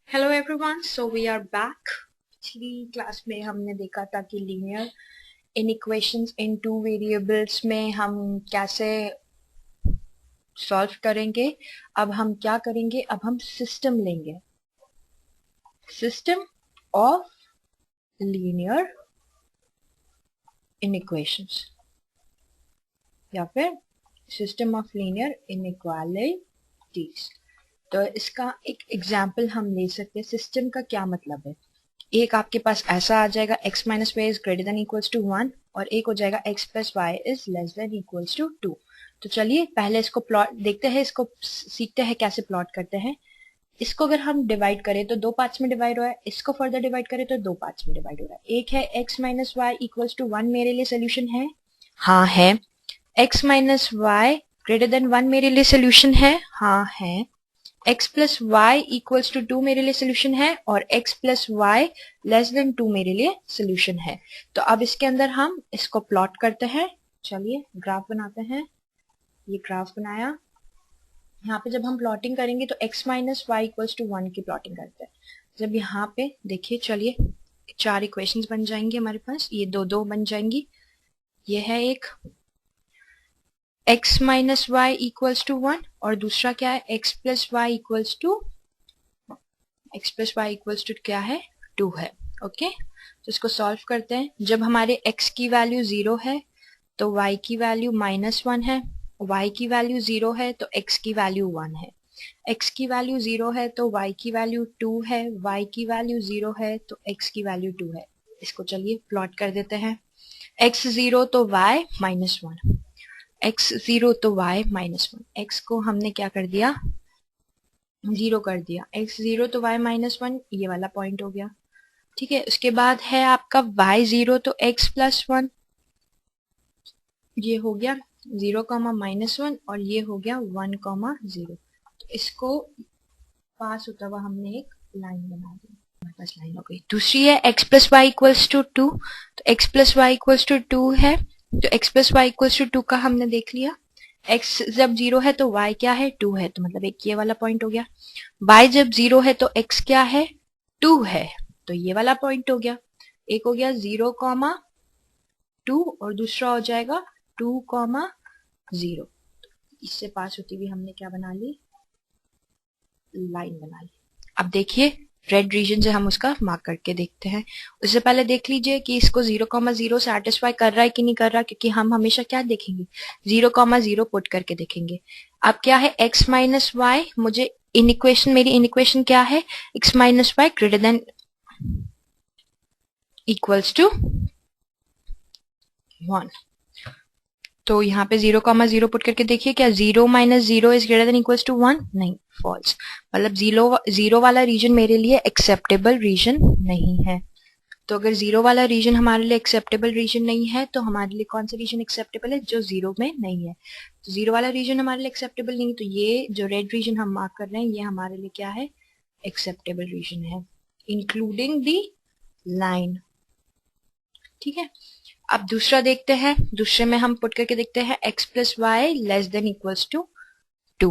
Hello everyone, so we are back. पिछली class में हमने देखा था कि linear inequations in two variables में हम कैसे सॉल्व करेंगे। अब हम क्या करेंगे, अब हम सिस्टम लेंगे, सिस्टम ऑफ लीनियर इनइक्वेशंस या फिर सिस्टम ऑफ लीनियर इनइक्वालिटीज। तो इसका एक एग्जाम्पल हम ले सकते हैं। सिस्टम का क्या मतलब है, एक आपके पास ऐसा आ जाएगा x minus y is greater than equals to 1 और एक हो जाएगा x plus y is less than equals to 2। तो चलिए पहले इसको प्लॉट देखते हैं, इसको सीखते हैं कैसे प्लॉट करते हैं। इसको अगर हम डिवाइड करें तो दो पार्ट्स में डिवाइड हो रहा है, इसको फर्दर डिवाइड करें तो दो पार्ट्स में डिवाइड हो रहा है। एक है x minus y equals to 1 मेरे लिए सोल्यूशन है, हाँ है। x minus y greater than 1 मेरे लिए सोल्यूशन है, हाँ है। x plus y equals to 2 मेरे लिए सोल्यूशन है और x plus y less than 2 मेरे लिए सोल्यूशन है। तो अब इसके अंदर हम इसको प्लॉट करते हैं। चलिए ग्राफ बनाते हैं। ये ग्राफ बनाया। यहाँ पे जब हम प्लॉटिंग करेंगे तो x minus y equals to 1 की प्लॉटिंग करते हैं। जब यहाँ पे देखिए, चलिए चार इक्वेशंस बन जाएंगी हमारे पास, ये दो दो बन जाएंगी। ये है एक x minus y equals to 1 और दूसरा क्या है x plus y equals to क्या है 2 है। ओके, तो इसको सॉल्व करते हैं। जब हमारे x की वैल्यू 0 है तो y की वैल्यू -1 है, y की वैल्यू 0 है तो x की वैल्यू 1 है, x की वैल्यू 0 है तो y की वैल्यू 2 है, y की वैल्यू 0 है तो x की वैल्यू 2 है। इसको चलिए प्लॉट कर देते हैं। x 0 तो y -1, x 0 तो y -1। x को हमने क्या कर दिया, 0 कर दिया। x 0 तो y -1, ये वाला पॉइंट हो गया। ठीक है, उसके बाद है आपका y 0 तो x प्लस 1, ये हो गया 0 कॉमा -1 और ये हो गया 1 कॉमा 0। तो इसको पास होता हुआ हमने एक लाइन बना दी, हमारे पास लाइन हो गई। दूसरी है x plus y equals to 2, तो x plus y equals to 2 है, तो x plus y equals to 2 का हमने देख लिया। x जब 0 है तो y क्या है 2 है, तो मतलब एक ये वाला पॉइंट हो गया। y जब 0 है तो x क्या है 2 है, तो ये वाला पॉइंट हो गया। एक हो गया 0 कॉमा 2 और दूसरा हो जाएगा 2 कॉमा 0। इससे पास होती हुई हमने क्या बना ली, लाइन बना ली। अब देखिए रेड रीजन से हम उसका मार्क करके देखते हैं। उससे पहले देख लीजिए कि इसको 0,0 सेटिस्फाई कर रहा है कि नहीं कर रहा, क्योंकि हम हमेशा क्या देखेंगे 0,0 पुट करके देखेंगे। अब क्या है x माइनस वाई, मुझे इन इक्वेशन, मेरी इन इक्वेशन क्या है x minus y greater than equals to 1। तो यहाँ पे 0,0 पुट करके देखिए, क्या 0 minus 0 is greater than equals to 1, नहीं, फॉल्स। मतलब जीरो वाला रीजन मेरे लिए एक्सेप्टेबल रीजन नहीं है। तो अगर 0 वाला रीजन हमारे लिए एक्सेप्टेबल रीजन नहीं है तो हमारे लिए कौन सा रीजन एक्सेप्टेबल है, जो 0 में नहीं है। तो 0 वाला रीजन हमारे लिए एक्सेप्टेबल नहीं है, तो ये जो रेड रीजन हम मार्क कर रहे हैं ये हमारे लिए क्या है, एक्सेप्टेबल रीजन है, इंक्लूडिंग दी लाइन। ठीक है, अब दूसरा देखते हैं। दूसरे में हम पुट करके देखते हैं x plus y less than equals to 2,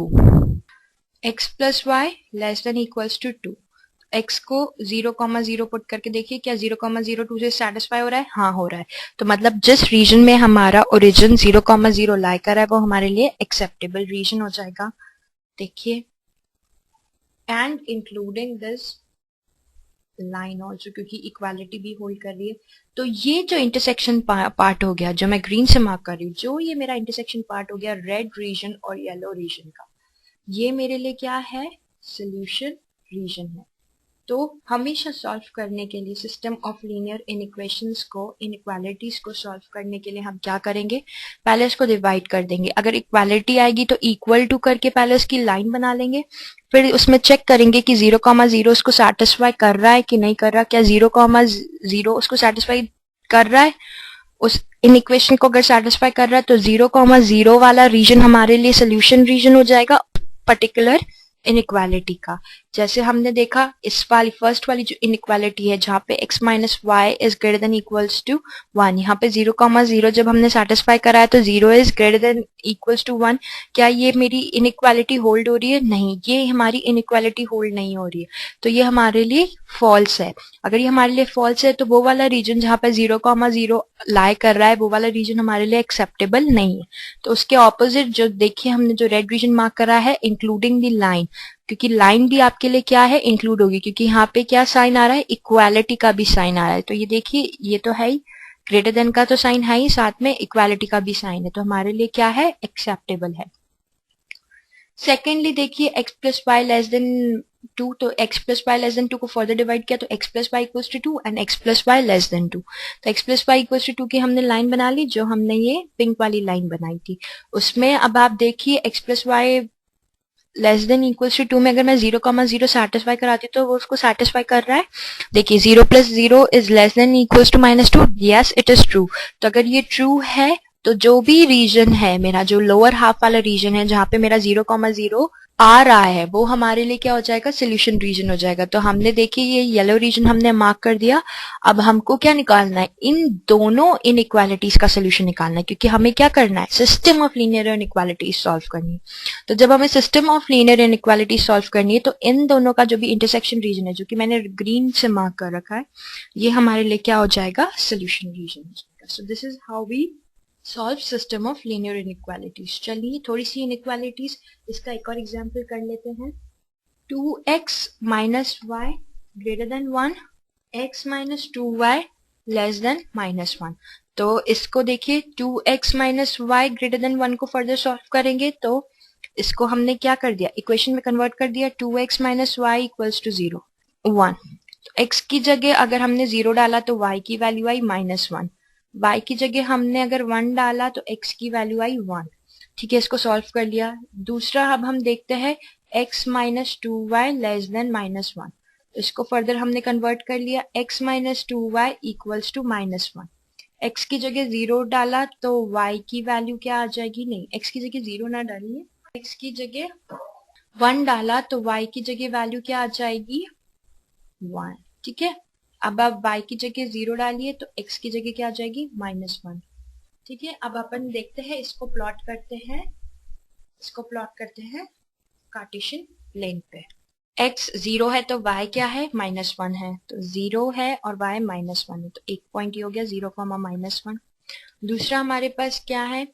x plus y less than equals to 2। x को 0,0 पुट करके देखिए, क्या 0,02 से सेटिस्फाई हो रहा है, हाँ हो रहा है। तो मतलब जिस रीजन में हमारा ओरिजिन 0,0 लाई कर रहा है वो हमारे लिए एक्सेप्टेबल रीजन हो जाएगा। देखिए, and including this line also, क्योंकि इक्वालिटी भी होल्ड कर रही है। तो ये जो इंटरसेक्शन पार्ट हो गया, जो मैं ग्रीन से मार्क कर रही हूँ, जो ये मेरा इंटरसेक्शन पार्ट हो गया रेड रीजन और येलो रीजन का, ये मेरे लिए क्या है, सोल्यूशन रीजन है। तो हमेशा सॉल्व करने के लिए सिस्टम ऑफ लीनियर इनइक्वेशंस को, इनइक्वालिटीज को सॉल्व करने के लिए हम क्या करेंगे, पहले इसको डिवाइड कर देंगे। अगर इक्वालिटी आएगी तो इक्वल टू करके पहले उसकी लाइन बना लेंगे, फिर उसमें चेक करेंगे कि 0,0 उसको सेटिस्फाई कर रहा है कि नहीं कर रहा। क्या 0,0 उसको सेटिस्फाई कर रहा है, उस इन इक्वेशन को अगर सेटिस्फाई कर रहा है तो 0,0 वाला रीजन हमारे लिए सोल्यूशन रीजन हो जाएगा पर्टिकुलर इनइक्वालिटी का। जैसे हमने देखा इस वाली फर्स्ट वाली जो इनइक्वालिटी है जहाँ पे x minus y is greater than equals to 1, यहाँ पे 0,0 जब हमने सेटिस्फाई करा है तो 0 is greater than equals to 1। क्या ये मेरी इनइक्वालिटी होल्ड हो रही है? नहीं, ये हमारी इनइक्वालिटी होल्ड नहीं हो रही है, तो ये हमारे लिए फॉल्स है। अगर ये हमारे लिए फॉल्स है तो वो वाला रीजन जहाँ पे 0,0 लाई कर रहा है वो वाला रीजन हमारे लिए एक्सेप्टेबल नहीं है। तो उसके ऑपोजिट जो देखिए हमने जो रेड रीजन मार्क करा है इंक्लूडिंग द लाइन, क्योंकि लाइन भी आपके लिए क्या है, इंक्लूड होगी, क्योंकि यहाँ पे क्या साइन आ रहा है, इक्वालिटी का भी साइन आ रहा है। तो ये देखिए ये तो है ही, ग्रेटर देन का तो साइन है ही, साथ में इक्वालिटी का भी साइन है, तो हमारे लिए क्या है, एक्सेप्टेबल है। सेकेंडली देखिए x plus y less than 2, तो x plus y less than 2 को फर्दर डिवाइड किया तो x plus y equals to 2 and x plus y less than 2। तो x plus y equals to 2 की हमने लाइन बना ली, जो हमने ये पिंक वाली लाइन बनाई थी उसमें। अब आप देखिए x plus y less than equals to 2 में अगर मैं 0,0 सेटिस्फाई कराती तो वो उसको सेटिस्फाई कर रहा है। देखिए 0 plus 0 is less than equals to -2, yes it is true. तो अगर ये ट्रू है तो जो भी रीजन है मेरा, जो लोअर हाफ वाला रीजन है जहां पे मेरा 0,0 आ रहा है, वो हमारे लिए क्या हो जाएगा, सोल्यूशन रीजन हो जाएगा। तो हमने देखिए ये येलो रीजन हमने मार्क कर दिया। अब हमको क्या निकालना है, इन दोनों इनइक्वालिटीज का सोल्यूशन निकालना है, क्योंकि हमें क्या करना है, system of linear inequalities solve करनी है। तो जब हमें system of linear inequality solve करनी है तो इन दोनों का जो भी इंटरसेक्शन रीजन है, जो कि मैंने ग्रीन से मार्क कर रखा है, ये हमारे लिए क्या हो जाएगा, सोल्यूशन रीजन हो जाएगा। So this is how we solve system of linear inequalities. चलिए थोड़ी सी इनइक्वालिटीज, इसका एक और एग्जाम्पल कर लेते हैं। 2x minus y greater than 1, x minus 2y less than -1। तो इसको देखिए 2x minus y greater than 1 को फर्दर सॉल्व करेंगे तो इसको हमने क्या कर दिया, इक्वेशन में कन्वर्ट कर दिया, 2x minus y equals to 0 1। x की जगह अगर हमने 0 डाला तो y की वैल्यू आई -1, y की जगह हमने अगर 1 डाला तो x की वैल्यू आई 1। ठीक है, इसको सॉल्व कर लिया। दूसरा अब हम देखते हैं x minus 2y less than -1, तो इसको फर्दर हमने कन्वर्ट कर लिया, x minus 2y equals to -1। x की जगह 0 डाला तो y की वैल्यू क्या आ जाएगी, नहीं x की जगह 0 ना डालिए, x की जगह 1 डाला तो y की जगह वैल्यू क्या आ जाएगी, 1। ठीक है, अब आप y की जगह 0 डालिए तो x की जगह क्या आ जाएगी, -1। ठीक है, अब अपन देखते हैं, इसको प्लॉट करते हैं, इसको प्लॉट करते हैं कार्टेशियन प्लेन पे। x 0 है तो y क्या है, -1 है, तो 0 है और y -1 है, तो एक पॉइंट ये हो गया 0, -1। दूसरा हमारे पास क्या है,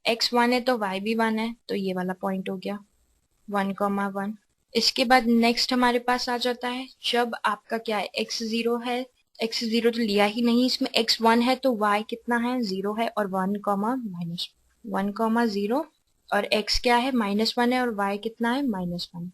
x 1 है तो y भी 1 है, तो ये वाला पॉइंट हो गया 1, 1। इसके बाद नेक्स्ट हमारे पास आ जाता है, जब आपका क्या है, x 0 है, x 0 तो लिया ही नहीं, इसमें x 1 है तो y कितना है, 0 है और 1, -1, 0 और x क्या है, -1 है और y कितना है, -1।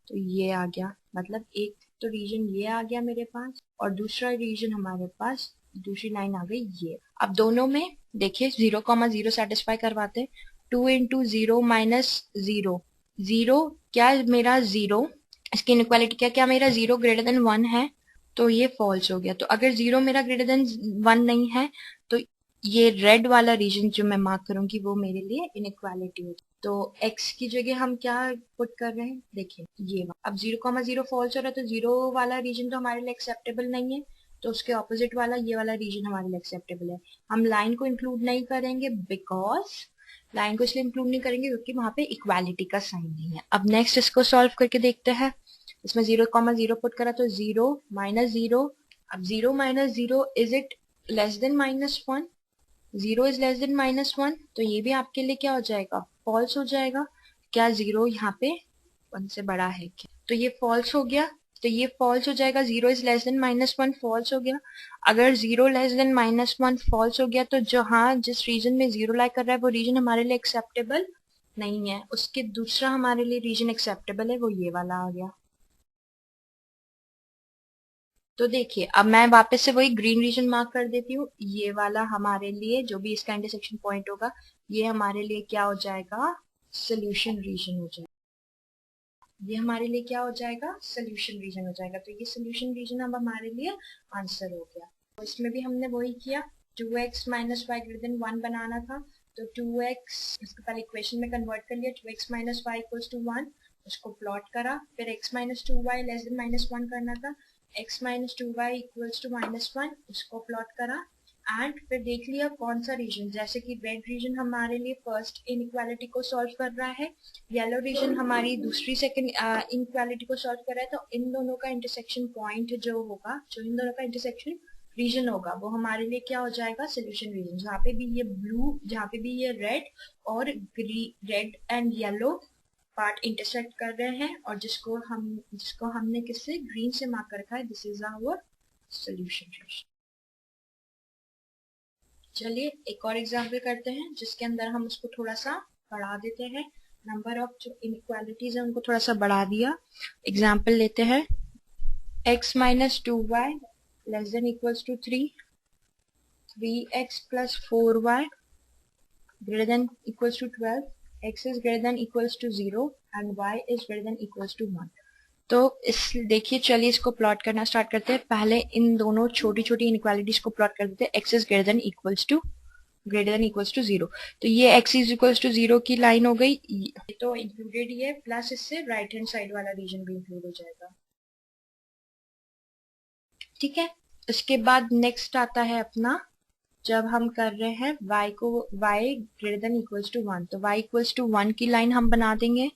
तो ये आ गया, मतलब एक तो रीजन ये आ गया मेरे पास और दूसरा रीजन हमारे पास, दूसरी लाइन आ गई ये। अब दोनों में देखिए 0,0 सेटिस्फाई करवाते, 2 इंटू 0 माइनस 0, 0 क्या मेरा 0, इसकी इनइक्वालिटी क्या मेरा 0 ग्रेटर देन 1 है, तो ये फॉल्स हो गया। तो अगर 0 मेरा ग्रेटर देन 1 नहीं है तो ये रेड वाला रीजन जो मैं मार्क करूंगी वो मेरे लिए इनइक्वालिटी होगी। तो x की जगह हम क्या पुट कर रहे हैं, देखिए ये अब 0,0 फॉल्स हो रहा है, तो 0 वाला रीजन तो हमारे लिए एक्सेप्टेबल नहीं है, तो उसके ऑपोजिट वाला ये वाला रीजन हमारे लिए एक्सेप्टेबल है। हम लाइन को इंक्लूड नहीं करेंगे, बिकॉज लाइन को इसलिए इंक्लूड नहीं करेंगे क्योंकि वहां पे इक्वालिटी का साइन नहीं है। अब नेक्स्ट इसको सॉल्व करके देखते हैं, इसमें 0,0 पुट करा तो 0 -0, अब 0 -0 is it less than -1, 0 is less than -1, तो ये भी आपके लिए क्या हो जाएगा, फॉल्स हो जाएगा। क्या 0 यहाँ पे 1 से बड़ा है क्या, तो ये फॉल्स हो गया, तो ये फॉल्स हो जाएगा, 0 इज लेस देन -1 फॉल्स हो गया। अगर 0 लेस देन -1 फॉल्स हो गया तो जहां जिस रीजन में 0 लाई कर रहा है वो रीजन हमारे लिए एक्सेप्टेबल नहीं है, उसके दूसरा हमारे लिए रीजन एक्सेप्टेबल है, वो ये वाला आ गया। तो देखिए अब मैं वापस से वही ग्रीन रीजन मार्क कर देती हूँ, ये वाला हमारे लिए जो भी इसका इंटरसेक्शन पॉइंट होगा ये हमारे लिए क्या हो जाएगा, सोल्यूशन रीजन हो जाएगा। ये हमारे लिए क्या हो जाएगा, सोल्यूशन रीजन हो जाएगा। तो ये सोल्यूशन रीजन अब हमारे लिए आंसर हो गया। तो इसमें भी हमने वही किया, 2x minus y greater than 1 बनाना था, तो 2x इसको पहले इक्वेशन में कन्वर्ट कर लिया, 2x minus y equals to 1, उसको प्लॉट करा, फिर x minus 2y less than -1 करना था, x minus 2y equals to -1, उसको प्लॉट करा एंड फिर देख लिया कौन सा रीजन, जैसे कि रेड रीजन हमारे लिए फर्स्ट इनइक्वालिटी को सॉल्व कर रहा है, येलो रीजन हमारी दूसरी सेकंड इनइक्वालिटी को सॉल्व कर रहा है, तो इन दोनों का इंटरसेक्शन पॉइंट जो होगा, जो इन दोनों का इंटरसेक्शन रीजन होगा, वो हमारे लिए क्या हो जाएगा, सोल्यूशन रीजन। जहाँ पे भी ये ब्लू, जहाँ पे भी ये रेड और red and yellow part intersect कर रहे हैं और जिसको हमने किससे, ग्रीन से मार्क कर रखा है, this is our solution region. चलिए एक और एग्जाम्पल करते हैं जिसके अंदर हम उसको थोड़ा सा बढ़ा देते हैं, नंबर ऑफ जो इनइक्वालिटीज है उनको थोड़ा सा बढ़ा दिया। एग्जाम्पल लेते हैं, x minus 2y less than equals to 3, 3x plus 4y greater than equals to 12, x is greater than equals to 0 and y is greater than equals to 1। तो इस देखिए, चलिए इसको प्लॉट करना स्टार्ट करते हैं। पहले इन दोनों छोटी छोटी इनइक्वालिटीज को प्लॉट कर देते हैं, x is greater than equals to 0। तो ये x is equals to 0 की लाइन हो गई, तो इंक्लूडेड ही है, प्लस इससे राइट हैंड साइड वाला रीजन भी इंक्लूड हो जाएगा। ठीक है, इसके बाद नेक्स्ट आता है अपना, जब हम कर रहे हैं y greater than equals to 1, तो y equals to 1 की लाइन हम बना देंगे।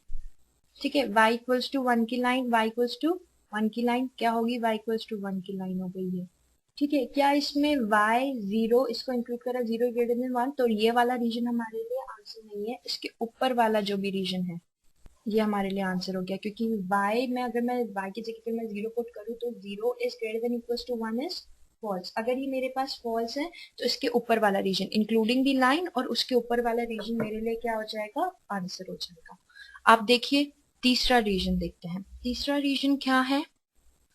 ठीक है, y equals to 1 की लाइन, y equals to 1 की लाइन क्या होगी, y equals to 1 की लाइन हो गई है। ठीक है, क्या इसमें y 0 इसको इंक्लूड करा, 0 ग्रेटर देन 1, तो ये वाला रीजन हमारे लिए आंसर नहीं है, इसके ऊपर वाला जो भी रीजन है ये हमारे लिए आंसर हो गया, क्योंकि y में अगर मैं y की जगह पे मैं 0 पुट करूँ तो 0 is greater than equals to 1 is false. अगर ये मेरे पास फॉल्स है तो इसके ऊपर वाला रीजन इंक्लूडिंग दी लाइन और उसके ऊपर वाला रीजन मेरे लिए क्या हो जाएगा, आंसर हो जाएगा। आप देखिए तीसरा रीजन देखते हैं, तीसरा रीजन क्या है।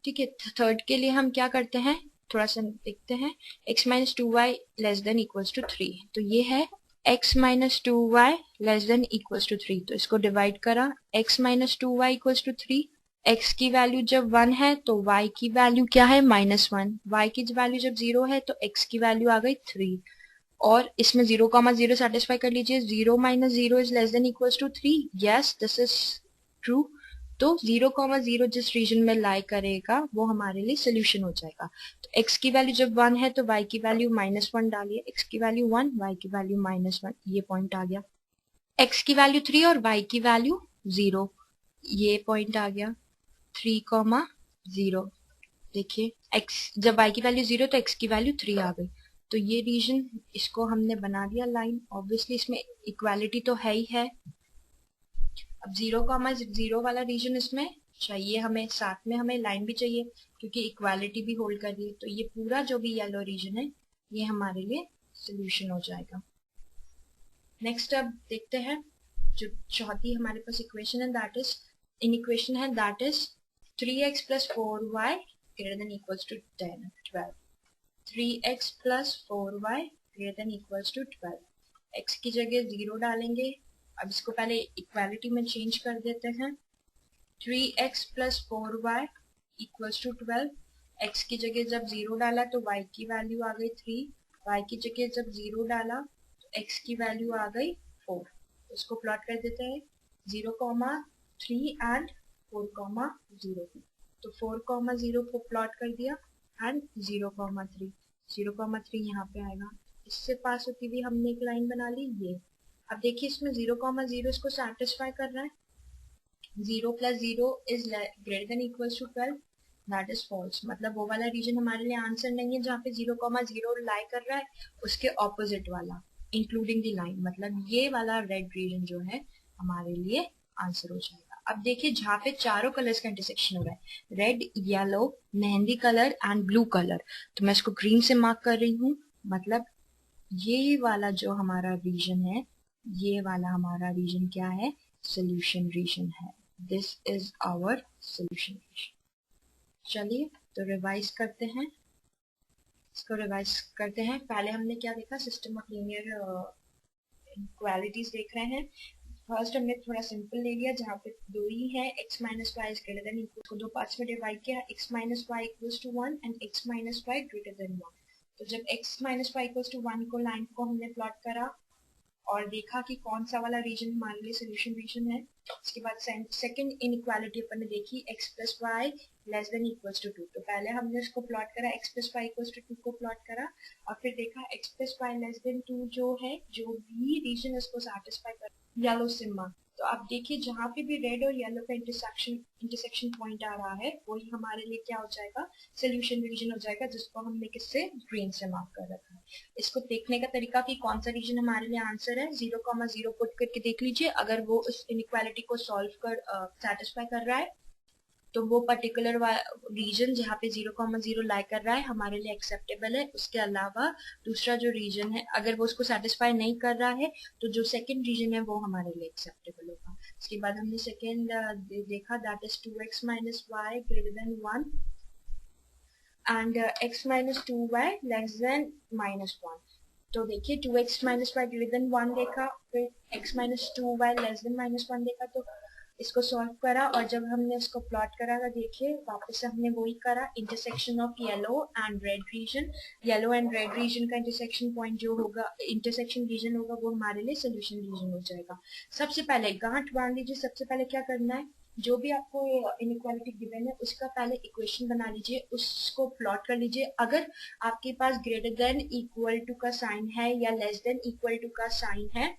ठीक है, थर्ड के लिए हम क्या करते हैं, थोड़ा सा देखते हैं, x minus 2y less than equals to 3, तो ये है x minus 2y less than equals to 3, तो इसको डिवाइड करा, x minus 2y equals to 3, x की वैल्यू जब 1 है तो y की वैल्यू क्या है, -1, y की वैल्यू जब 0 है तो x की वैल्यू आ गई 3, और इसमें 0,0 सेटिस्फाई कर लीजिए, 0 minus 0 is less than equals to 3, yes this is true. तो 0,0 जिस रीजन में लाई करेगा वो हमारे लिए सोल्यूशन हो जाएगा। तो x की वैल्यू जब 1 है तो y की वैल्यू -1 डालिए, x की वैल्यू 1, y की वैल्यू -1, ये पॉइंट आ गया। x की वैल्यू 3 और y की वैल्यू 0, ये पॉइंट आ गया 3,0। देखिए x जब y की वैल्यू 0 तो x की वैल्यू 3 आ गई, तो ये रीजन इसको हमने बना दिया लाइन। ऑब्वियसली इसमें इक्वालिटी तो है ही है, अब 0,0 वाला रीजन इसमें चाहिए हमें, साथ में हमें लाइन भी चाहिए क्योंकि इक्वालिटी भी होल्ड कर रही है, तो ये पूरा जो भी येलो रीजन है ये हमारे लिए सोल्यूशन हो जाएगा। नेक्स्ट अब देखते हैं जो चौथी हमारे पास इक्वेशन है, दैट इज इक्वेशन है, that is 3x plus 4y greater than equals to 12, 3x plus 4y greater than equals to 12, x की जगह 0 डालेंगे, अब इसको पहले इक्वालिटी में चेंज कर देते हैं, 3x plus 4y equals to 12, x की जगह जब 0 डाला तो y की वैल्यू आ गई 3, y की जगह जब 0 डाला तो x की वैल्यू आ गई 4, इसको प्लॉट कर देते हैं 0,3 एंड 4,0, तो 4,0 को प्लॉट कर दिया एंड 0,3, 0,3 यहाँ पे आएगा, इससे पास होती हुई हमने एक लाइन बना ली ये। अब देखिए इसमें 0,0 इसको सेटिस्फाई कर रहा है, 0 plus 0 is greater than equals to 12, that is false, मतलब वो वाला रीजन हमारे लिए आंसर नहीं है जहाँ पे 0,0 लाई कर रहा है, उसके ऑपोजिट वाला इंक्लूडिंग द लाइन, मतलब ये वाला रेड रीजन जो है हमारे लिए आंसर हो जाएगा। अब देखिए जहाँ पे चारों कलर्स का इंटरसेक्शन हो रहा है, red, yellow, mehndi colour and blue colour, तो मैं इसको ग्रीन से मार्क कर रही हूँ, मतलब ये वाला जो हमारा रीजन है, ये वाला हमारा रीजन क्या है, सोल्यूशन रीजन है, this is our solution region. चलिए तो रिवाइज करते हैं, इसको रिवाइज करते हैं। पहले हमने क्या देखा, सिस्टम ऑफ लीनियर इक्वालिटीज देख रहे हैं। फर्स्ट हमने थोड़ा सिंपल ले लिया जहाँ पे दो ही है, x minus y greater than equal, को दो पार्ट्स में डिवाइड किया, x minus y equals to 1 and x minus y greater than 1। तो जब x minus y equals to 1 को लाइन को हमने प्लॉट करा और देखा कि कौन सा वाला रीजन हमारे लिए सोल्यूशन रीजन है। इसके बाद सेकंड इनइक्वालिटी अपन ने देखी x plus y less than equals to 2। तो पहले हमने इसको प्लॉट करा, x plus y equals to 2 को प्लॉट करा, और फिर देखा x plus y less than 2 जो है, जो भी रीजन इसको सैटिस्फाई कर, येलो सिम्मा। तो आप देखिए जहाँ पे भी रेड और येलो का इंटरसेक्शन पॉइंट आ रहा है वही हमारे लिए क्या हो जाएगा, सोल्यूशन रीजन हो जाएगा, जिसको हमने किससे, ग्रीन से मार्क कर रखा है। इसको देखने का तरीका कि कौन सा रीजन हमारे लिए आंसर है, 0,0 पुट करके देख लीजिए। अगर वो उस इनइक्वालिटी को सॉल्व कर सेटिस्फाई कर रहा है तो वो पर्टिकुलर रीजन जहाँ पे 0,0 लाई कर रहा है हमारे लिए एक्सेप्टेबल है। उसके अलावा दूसरा जो रीजन है अगर वो उसको सेटिस्फाई नहीं कर रहा है तो जो सेकंड रीजन है वो हमारे लिए एक्सेप्टेबल होगा। इसके बाद हमने सेकंड देखा, that is 2x minus y greater than 1 and x minus 2y less than -1। तो देखिए 2x minus y greater than 1 देखा, फिर x minus 2y less than -1 देखा, तो इसको सॉल्व करा, और जब हमने इसको प्लॉट करा तो देखिए वापस से हमने वही करा, intersection of yellow and red region. Yellow and red region का इंटरसेक्शन पॉइंट जो होगा, इंटरसेक्शन रीजन होगा, वो हमारे लिए सोल्यूशन रीजन हो जाएगा। सबसे पहले गांठ बांध लीजिए, सबसे पहले क्या करना है, जो भी आपको इनइक्वालिटी गिवन है उसका पहले इक्वेशन बना लीजिए, उसको प्लॉट कर लीजिए। अगर आपके पास ग्रेटर देन इक्वल टू का साइन है या लेस देन इक्वल टू का साइन है,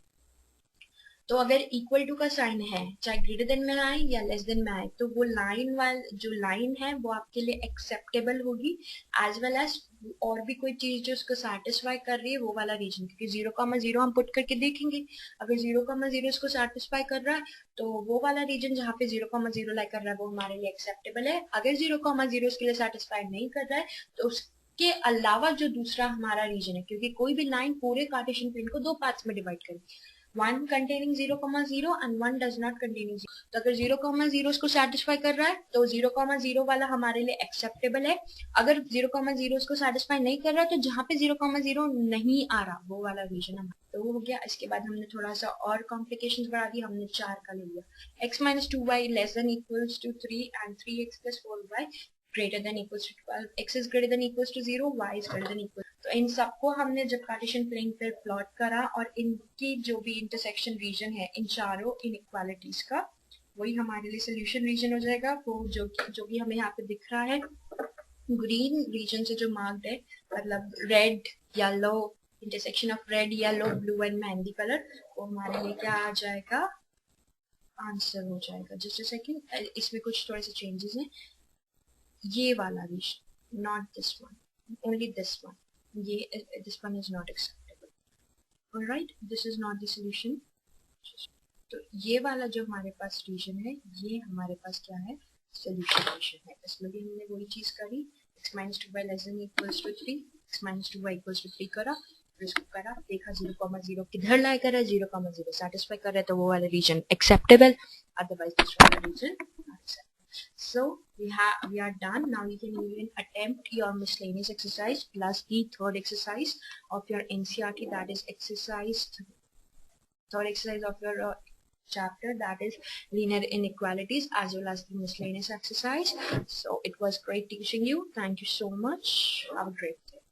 तो अगर इक्वल टू का साइन है चाहे ग्रेटर देन में आए या लेस देन में आए, तो वो जो लाइन है वो आपके लिए एक्सेप्टेबल होगी, एज वेल एज और भी कोई चीज जो उसको सेटिस्फाई कर रही है वो वाला रीजन, क्योंकि 0,0 हम पुट करके देखेंगे। अगर 0,0 इसको सेटिस्फाई कर रहा है तो वो वाला रीजन जहाँ पे 0,0 लाई कर रहा है वो हमारे लिए एक्सेप्टेबल है। अगर 0,0 उसके लिए सेटिस्फाई नहीं कर रहा है तो उसके अलावा जो दूसरा हमारा रीजन है, क्योंकि कोई भी लाइन पूरे कार्टेशियन प्लेन को दो पार्ट्स में डिवाइड करेगी, one containing 0,0 and one does not containing 0। तो अगर 0,0 इसको सेटिस्फाई कर रहा है तो 0,0 वाला हमारे लिए एक्सेप्टेबल है। अगर 0,0 इसको सेटिस्फाई नहीं कर रहा है तो जहाँ पे 0,0 नहीं आ रहा वो वाला रीजन हमारा, तो वो हो गया। इसके बाद हमने थोड़ा सा और कॉम्प्लिकेशंस बढ़ा दी, हमने 4 का ले लिया, x minus 2y less than equals to 3 and 3x plus 4y greater than equals to 12, x is greater than equals to 0, y is greater than equals। तो इन सबको हमने जब कार्टेशियन प्लेन पर प्लॉट करा और इनकी जो भी इंटरसेक्शन रीजन है इन चारों इनइक्वालिटीज का, वही हमारे लिए सोल्यूशन रीजन हो जाएगा। वो जो भी हमें यहाँ पे दिख रहा है ग्रीन रीजन से जो मार्क्ड है, मतलब red yellow, intersection of red yellow blue and mehndi colour, वो हमारे लिए क्या आ जाएगा, आंसर हो जाएगा। जस्ट अ सेकंड, इसमें कुछ थोड़े से चेंजेस हैं। ये वाला reason, not this one, only this one, ये this one is not acceptable, alright, this is not the solution. तो ये वाला जो हमारे पास रीजन है ये हमारे पास क्या है, सोल्यूशन रीजन है। इसमें भी हमने वही चीज करी, x minus 2y less than equals to 3, x minus 2y equals to 3 करा, फिर इसको करा, देखा 0,0 किधर लाया कर रहा है, 0,0 सेटिस्फाई कर रहा है तो वो वाला रीजन एक्सेप्टेबल, अदरवाइज दूसरा वाला region acceptable. So we are done. Now you can even attempt your miscellaneous exercise plus the third exercise of your NCERT, that is third exercise of your chapter, that is linear inequalities, as well as the miscellaneous exercise. So it was great teaching you. Thank you so much. Have a great day.